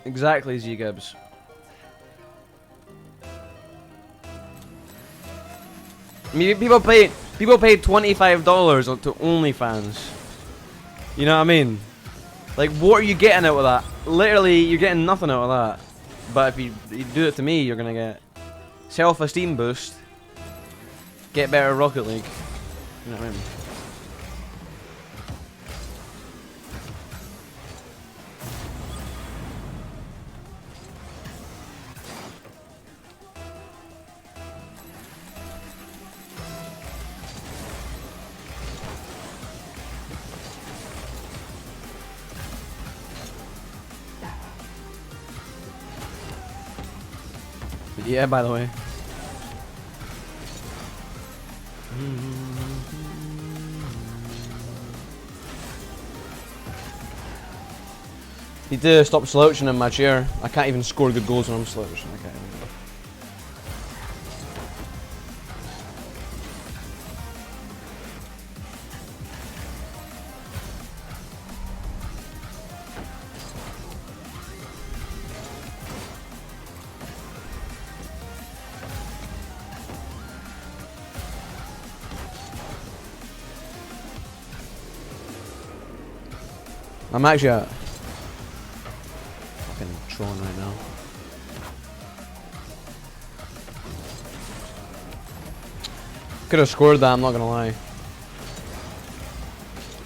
Exactly, Z Gibbs. I mean, people pay $25 to OnlyFans. You know what I mean? Like, what are you getting out of that? Literally, you're getting nothing out of that. But if you do it to me, you're gonna get self-esteem boost, get better at Rocket League. You know what I mean? Yeah, by the way. Need to stop slouching in my chair. I can't even score good goals when I'm slouching. I can't even. I'm actually at fucking Tron right now. Could have scored that, I'm not gonna lie.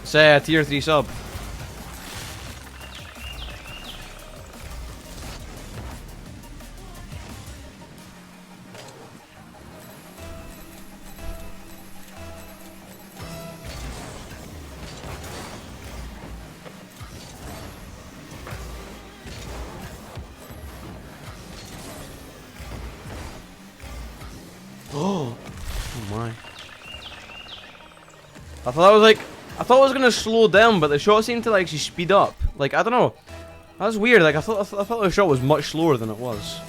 Say a tier 3 sub. Oh my. I thought it was gonna slow down, but the shot seemed to like actually speed up. Like, I don't know. That's weird. Like, I thought the shot was much slower than it was.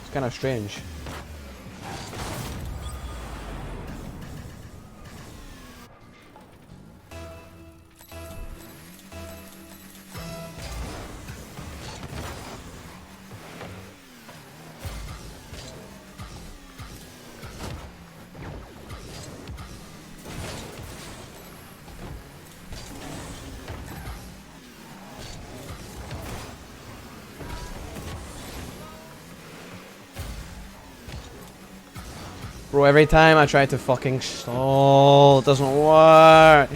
It's kind of strange. Bro, every time I try to fucking stall, it doesn't work.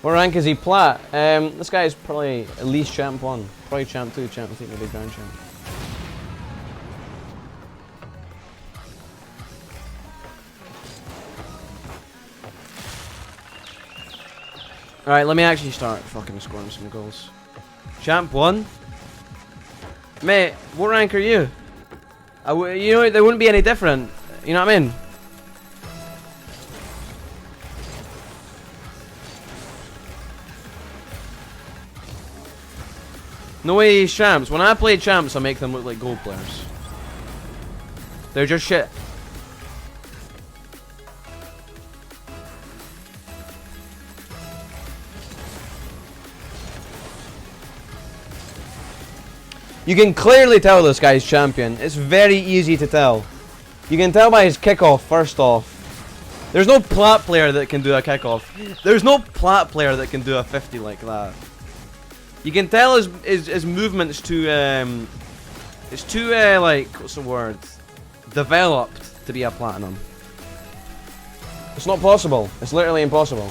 What rank is he? Plat. This guy is probably at least champ 1. Probably champ 2, champ 3, maybe grand champ. Alright, let me actually start fucking scoring some goals. Champ 1? Mate, what rank are you? You know, they wouldn't be any different. You know what I mean? No way he's champs. When I play champs, I make them look like gold players. They're just shit. You can clearly tell this guy's champion. It's very easy to tell. You can tell by his kickoff, first off. There's no plat player that can do a kickoff. There's no plat player that can do a 50 like that. You can tell his movement's too, it's too, like, what's the word? Developed to be a platinum. It's not possible. It's literally impossible.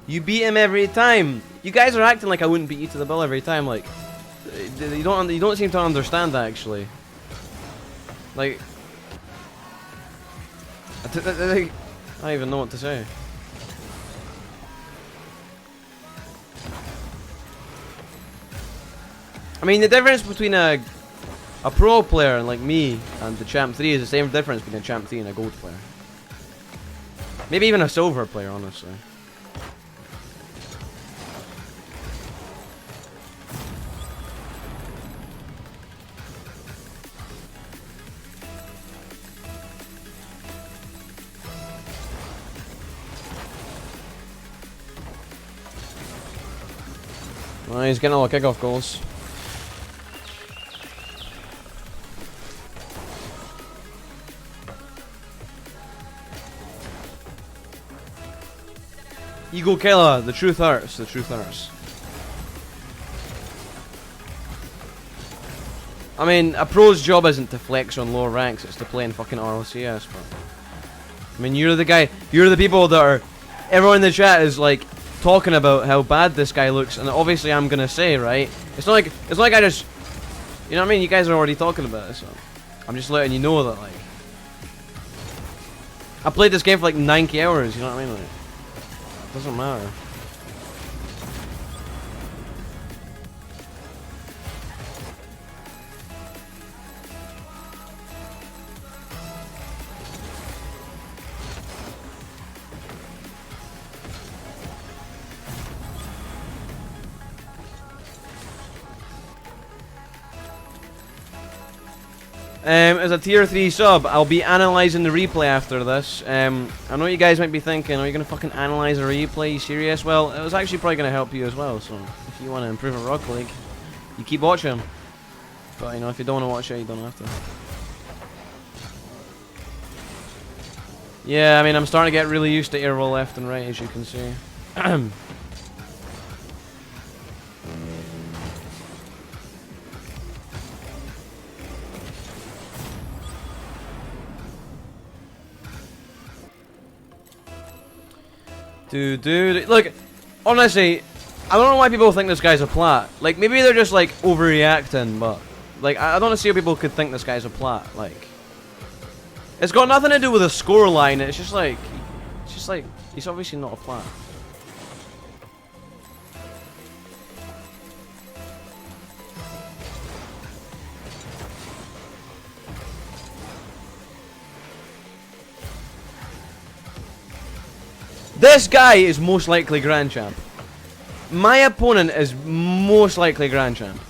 You beat him every time. You guys are acting like I wouldn't beat you to the bill every time. Like, you don't seem to understand that actually. Like, I don't even know what to say. I mean, the difference between a pro player like me and the champ 3 is the same difference between a champ 3 and a gold player. Maybe even a silver player, honestly. Well, he's getting all the kickoff goals. You go Killa, the truth hurts, the truth hurts. I mean, a pro's job isn't to flex on lower ranks, it's to play in fucking RLCS, but... I mean, you're the guy, you're the people that are... Everyone in the chat is, like, talking about how bad this guy looks, and obviously I'm gonna say, right? It's not like I just... You know what I mean? You guys are already talking about it, so... I'm just letting you know that, like... I played this game for, like, 90 hours, you know what I mean? Like, it doesn't matter. As a tier 3 sub, I'll be analysing the replay after this. I know what you guys might be thinking, are you going to fucking analyse a replay? Are you serious? Well, it was actually probably going to help you as well, so if you want to improve at Rocket League, you keep watching. But, you know, if you don't want to watch it, you don't have to. Yeah, I mean, I'm starting to get really used to air roll left and right, as you can see. Dude, look, honestly, I don't know why people think this guy's a plat. Like, maybe they're just, like, overreacting, but, like, I don't see how people could think this guy's a plat. Like, it's got nothing to do with the score line, it's just like, he's obviously not a plat. This guy is most likely Grand Champ. My opponent is most likely Grand Champ.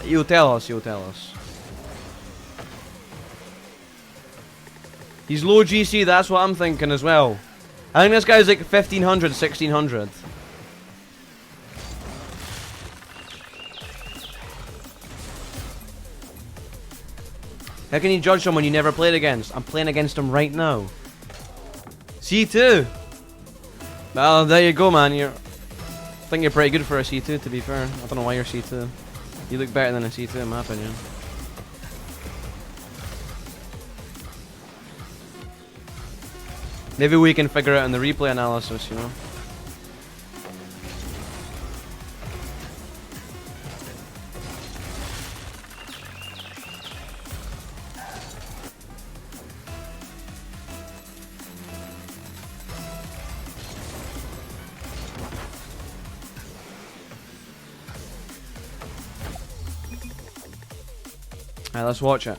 You tell us, you tell us. He's low GC, that's what I'm thinking as well. I think this guy's like 1500, 1600. How can you judge someone you never played against? I'm playing against him right now. C2! Well, there you go, man. I think you're pretty good for a C2, to be fair. I don't know why you're C2. You look better than a C2, in my opinion. Maybe we can figure it out in the replay analysis, you know? Alright, let's watch it.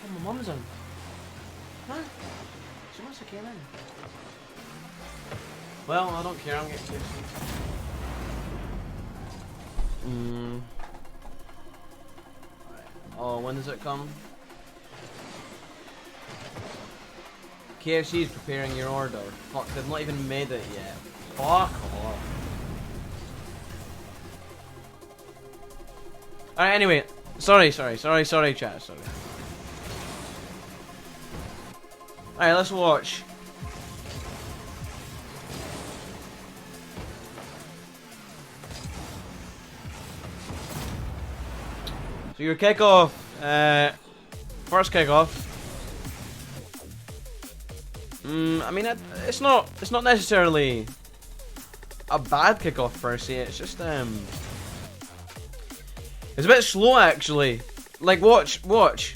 Oh, my mum's on. Huh? She must have came in. Well, I don't care, I'm getting KFC. Oh, when does it come? KFC is preparing your order. Fuck, they've not even made it yet. Fuck off. Alright, anyway. Sorry, chat, sorry. Alright, let's watch. So your kickoff, first kickoff. I mean, it's not necessarily a bad kickoff per se. It's just it's a bit slow actually. Like watch.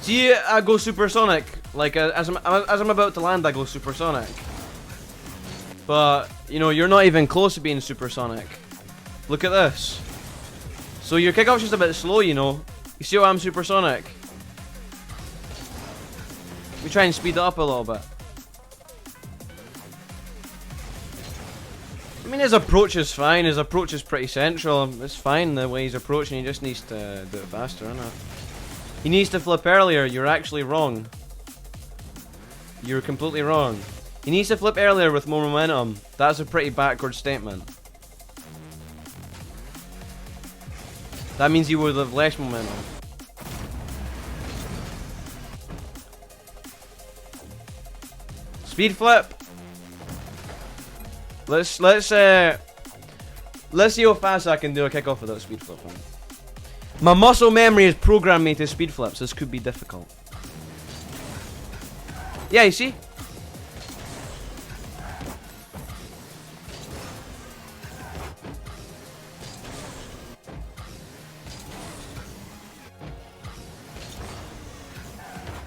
See, I go supersonic. Like as I'm about to land, I go supersonic. But you know, you're not even close to being supersonic. Look at this. So your kickoff's just a bit slow, you know. You see why I'm supersonic? We try and speed it up a little bit. I mean, his approach is fine. His approach is pretty central. It's fine the way he's approaching. He just needs to do it faster, innit? He needs to flip earlier. You're actually wrong. You're completely wrong. He needs to flip earlier with more momentum. That's a pretty backward statement. That means he would have less momentum. Speed flip. Let's see how fast I can do a kickoff without speed flip. My muscle memory has programmed me to speed flips. This could be difficult. Yeah, you see?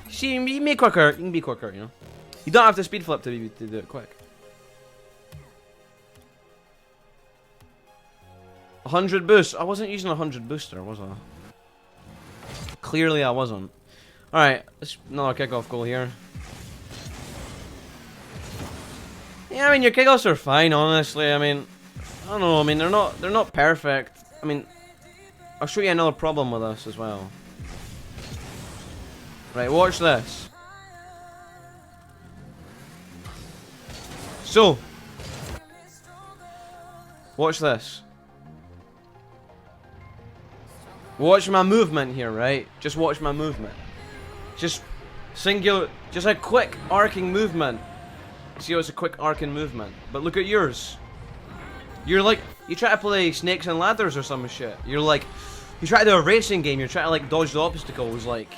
See, you can be quicker. You can be quicker, you know. You don't have to speed flip to do it quick. 100 boost. I wasn't using 100 booster, was I? Clearly I wasn't. Alright, another kickoff goal here. Yeah, I mean your kickoffs are fine, honestly. I mean, I don't know. I mean they're not perfect. I mean, I'll show you another problem with this as well. Right, watch this. So, watch this. Watch my movement here, right? Just watch my movement. Just singular, just a quick arcing movement. See how it's a quick arcing movement? But look at yours. You're like, you try to play snakes and ladders or some shit. You're like, you try to do a racing game, you're trying to like dodge the obstacles, like,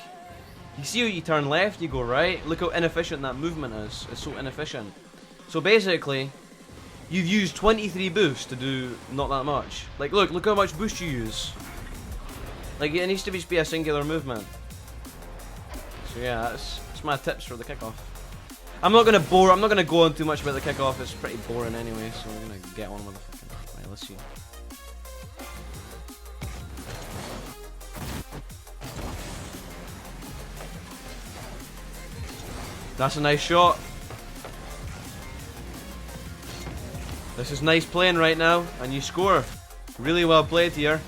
you see how you turn left, you go right. Look how inefficient that movement is. It's so inefficient. So basically, you've used 23 boosts to do not that much. Like, look how much boost you use. Like, it needs to be a singular movement. So yeah, that's my tips for the kickoff. I'm not gonna go on too much about the kickoff. It's pretty boring anyway, so we're gonna get on with the fucking. Right, let's see. That's a nice shot. This is nice playing right now, and you score. Really well played here.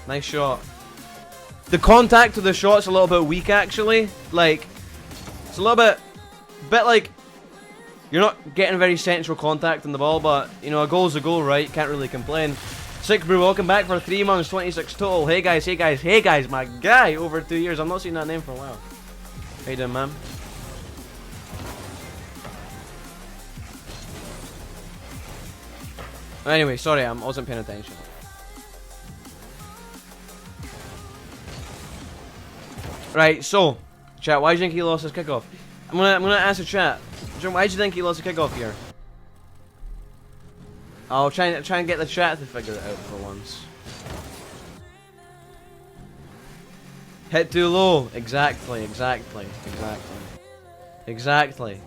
Nice shot. The contact to the shot's a little bit weak, actually. Like, it's a little bit like you're not getting very central contact on the ball, but you know, a goal's a goal, right? Can't really complain. Sick Brew, welcome back for 3 months, 26 total. Hey guys, hey guys, hey guys, my guy over 2 years. I'm not seeing that name for a while. How you doing, man? Anyway, sorry, I wasn't paying attention. Right, so, chat, why do you think he lost his kickoff? I'm gonna answer chat. Why do you think he lost the kickoff here? I'll try and get the chat to figure it out for once. Hit too low. Exactly.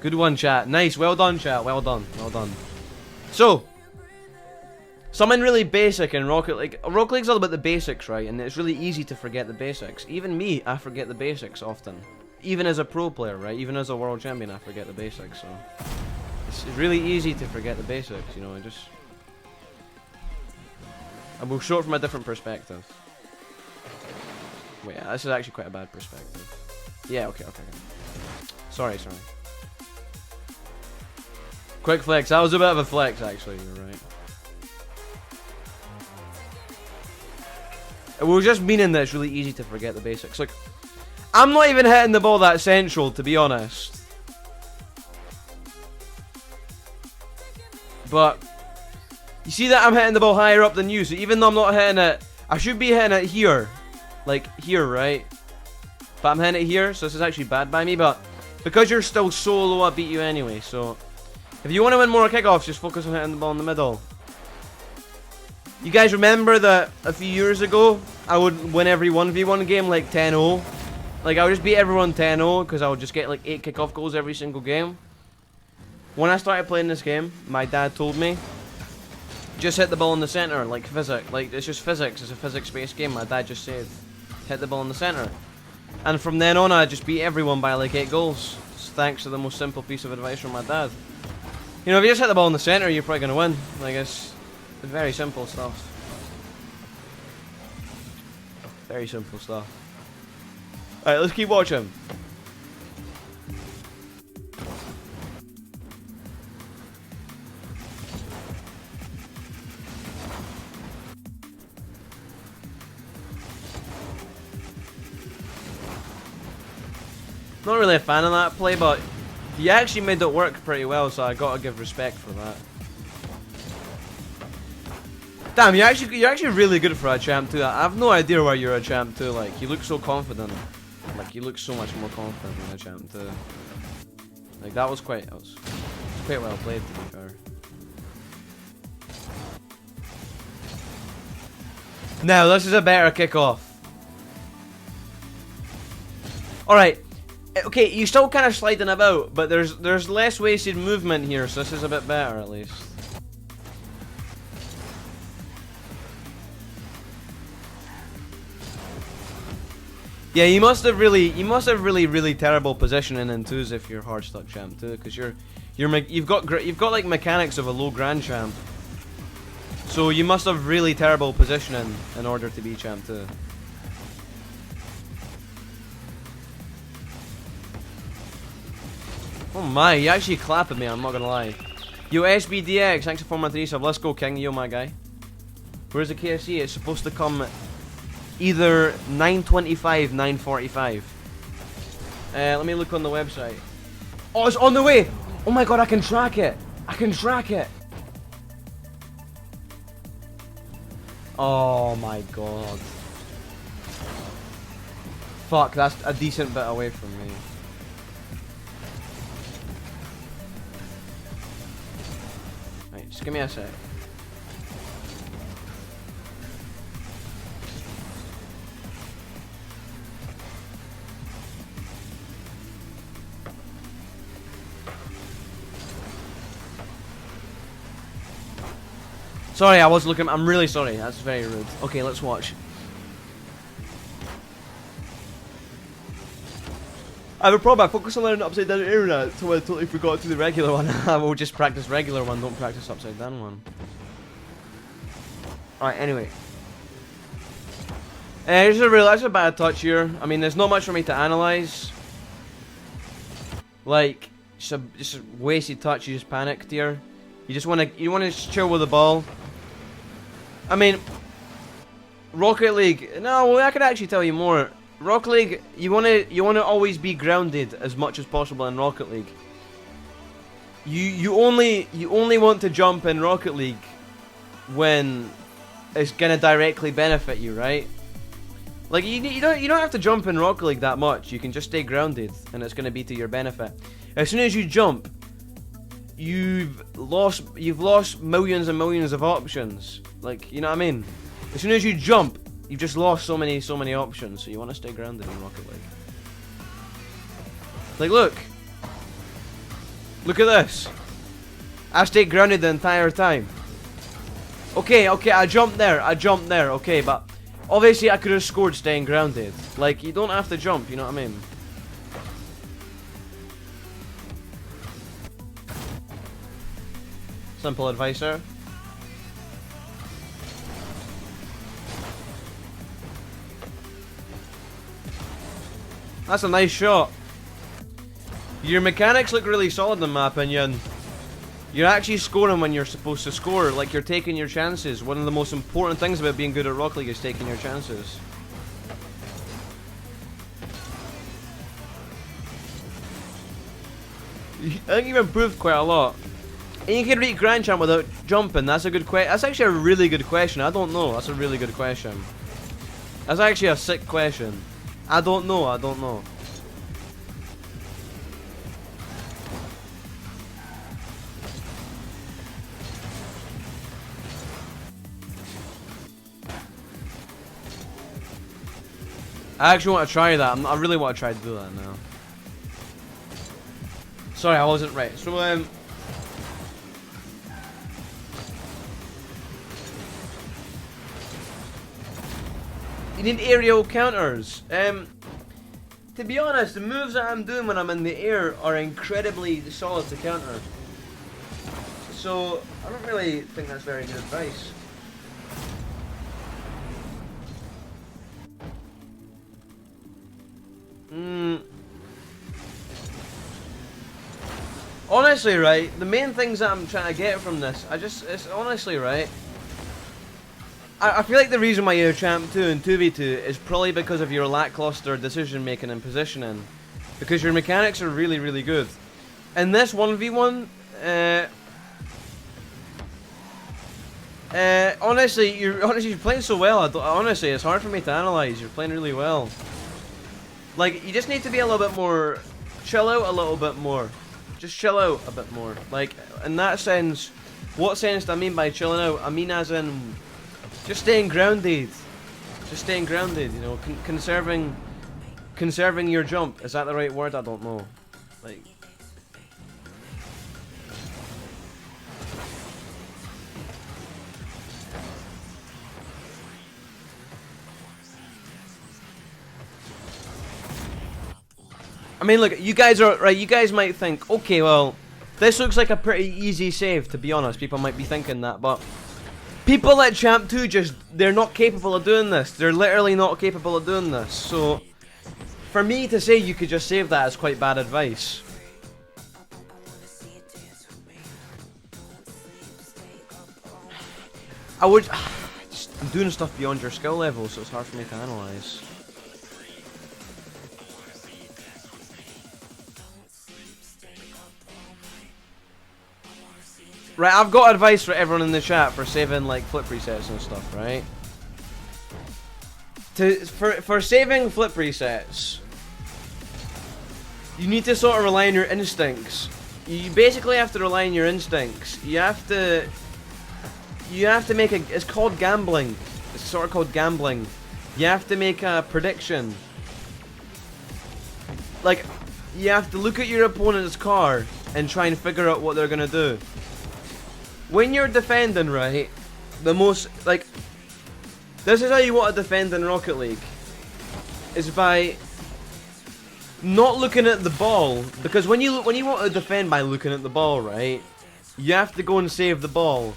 Good one, chat. Nice. Well done, chat. Well done. So, something really basic in Rocket League. Rocket League's all about the basics, right? And it's really easy to forget the basics. Even me, I forget the basics often. Even as a pro player, right? Even as a world champion, I forget the basics. So it's really easy to forget the basics, you know. I will show it from a different perspective. Wait, this is actually quite a bad perspective. Yeah, okay. Sorry. Quick flex. That was a bit of a flex, actually. You're right. It was just meaning that it's really easy to forget the basics. Like, I'm not even hitting the ball that central, to be honest. But you see that I'm hitting the ball higher up than you, so even though I'm not hitting it, I should be hitting it here. Like, here, right? But I'm hitting it here, so this is actually bad by me, but because you're still so low, I beat you anyway, so if you want to win more kickoffs, just focus on hitting the ball in the middle. You guys remember that a few years ago, I would win every 1v1 game like 10-0? Like, I would just beat everyone 10-0 because I would just get like 8 kickoff goals every single game. When I started playing this game, my dad told me Just hit the ball in the center, like physics. Like, it's just physics. It's a physics-based game. My dad just said, hit the ball in the center. And from then on, I just beat everyone by like 8 goals. Thanks to the most simple piece of advice from my dad. You know, if you just hit the ball in the center, you're probably gonna win. Like, it's very simple stuff. Very simple stuff. Alright, let's keep watching. Not really a fan of that play, but he actually made it work pretty well, so I gotta give respect for that. Damn, you're actually really good for a champ too. I have no idea why you're a champ too. Like, you look so confident. Like, you look so much more confident than a champ too. Like, that was quite well played, to be fair. Now this is a better kickoff. All right. Okay, you're still kind of sliding about, but there's less wasted movement here, so this is a bit better at least. Yeah, you must have really terrible positioning in twos if you're hard stuck champ too, because you've got like mechanics of a low grand champ. So you must have really terrible positioning in order to be champ too. Oh my, you actually clapping me, I'm not gonna lie. Yo, SBDX, thanks for 4-3 sub. Let's go, King. Yo, my guy. Where's the KFC? It's supposed to come either 9:25, 9:45. Let me look on the website. Oh, it's on the way! Oh my god, I can track it! I can track it! Oh my god. Fuck, that's a decent bit away from me. Right, just give me a sec. Sorry, I was looking. I'm really sorry. That's very rude. Okay, let's watch. I have a problem. I focus on learning upside down internet, so I totally forgot to do the regular one. I will just practice regular one. Don't practice upside down one. Alright, anyway. That's a bad touch here. I mean, there's not much for me to analyze. Like, just a wasted touch. You just panicked here. You want to chill with the ball. I mean, Rocket League. No, I could actually tell you more. Rocket League, you wanna always be grounded as much as possible in Rocket League. You only want to jump in Rocket League when it's gonna directly benefit you, right? Like you don't have to jump in Rocket League that much. You can just stay grounded, and it's gonna be to your benefit. As soon as you jump, you've lost millions and millions of options. Like, you know what I mean? As soon as you jump, you've just lost so many options. So you want to stay grounded in Rocket League. Like, look at this. I stayed grounded the entire time. Okay, I jumped there. Okay, but obviously I could have scored staying grounded. Like, you don't have to jump. You know what I mean? Simple advice, sir. That's a nice shot. Your mechanics look really solid in my opinion. You're actually scoring when you're supposed to score. Like, you're taking your chances. One of the most important things about being good at Rocket League is taking your chances. I think you've improved quite a lot. And you can reach Grand Champ without jumping. That's a good question. That's actually a really good question. I don't know. That's a really good question. That's actually a sick question. I don't know. I actually want to try that. I really want to try to do that now. Sorry, I wasn't right. So, You need aerial counters. To be honest, the moves that I'm doing when I'm in the air are incredibly solid to counter. So, I don't really think that's very good advice. Honestly, right, the main things that I'm trying to get from this, it's honestly, right, I feel like the reason why you're Champ 2 and 2v2 is probably because of your lackluster decision making and positioning. Because your mechanics are really, really good. In this 1v1, honestly, you're playing so well. Honestly, it's hard for me to analyze. You're playing really well. Like, you just need to be a little bit more, chill out a little bit more. Just chill out a bit more. Like, in that sense, what sense do I mean by chilling out? I mean as in, just staying grounded. Just staying grounded, you know, conserving your jump. Is that the right word? I don't know. Like, I mean, look, you guys are right. You guys might think, okay, well, this looks like a pretty easy save. To be honest, people might be thinking that, but people at Champ 2 they're not capable of doing this. They're literally not capable of doing this. So, for me to say you could just save that is quite bad advice. I'm doing stuff beyond your skill level, so it's hard for me to analyze. Right, I've got advice for everyone in the chat for saving like flip resets and stuff, right? For saving flip resets, you need to sort of rely on your instincts. You basically have to rely on your instincts. You have to make it's called gambling. It's sort of called gambling. You have to make a prediction. Like, you have to look at your opponent's car and try and figure out what they're gonna do. When you're defending, right, this is how you want to defend in Rocket League, is by not looking at the ball, because when you want to defend by looking at the ball, right, you have to go and save the ball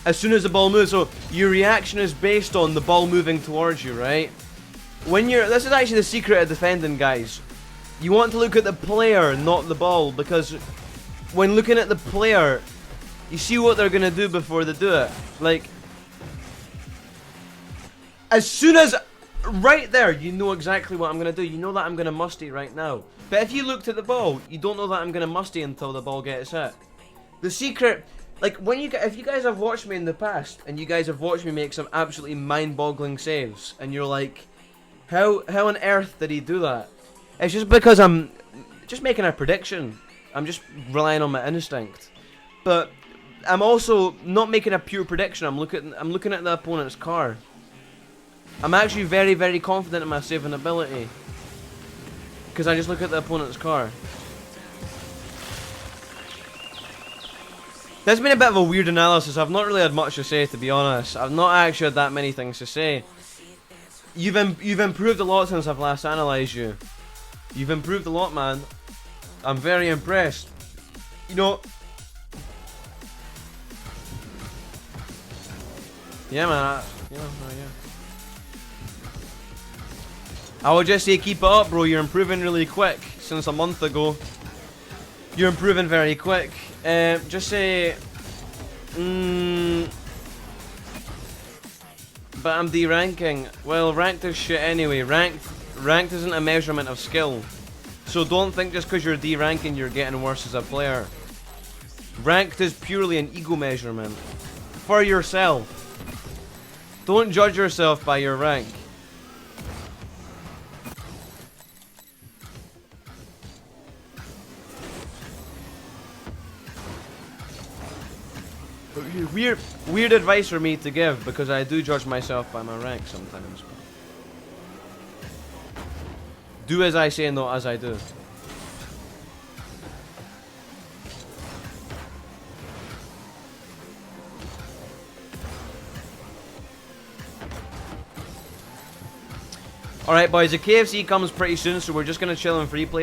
as soon as the ball moves. So your reaction is based on the ball moving towards you, right? This is actually the secret of defending, guys. You want to look at the player, not the ball, because when looking at the player, you see what they're gonna do before they do it. Like, as soon as, right there, you know exactly what I'm gonna do. You know that I'm gonna musty right now. But if you looked at the ball, you don't know that I'm gonna musty until the ball gets hit. The secret, like, if you guys have watched me in the past, and you guys have watched me make some absolutely mind-boggling saves, and you're like, how on earth did he do that? It's just because I'm just making a prediction. I'm just relying on my instinct. But I'm also not making a pure prediction. I'm looking at the opponent's car. I'm actually very, very confident in my saving ability, because I just look at the opponent's car. That's been a bit of a weird analysis. I've not really had much to say, to be honest. I've not actually had that many things to say. You've improved a lot since I've last analysed you. You've improved a lot, man. I'm very impressed. You know. Yeah, man. Yeah. I would just say keep it up, bro. You're improving really quick. Since a month ago, you're improving very quick. Just say, but I'm D-ranking. Well, ranked is shit anyway. Ranked isn't a measurement of skill. So don't think just because you're D-ranking you're getting worse as a player. Ranked is purely an ego measurement. For yourself. Don't judge yourself by your rank. Weird advice for me to give, because I do judge myself by my rank sometimes. Do as I say, not as I do. Alright boys, the KFC comes pretty soon, so we're just going to chill and free play.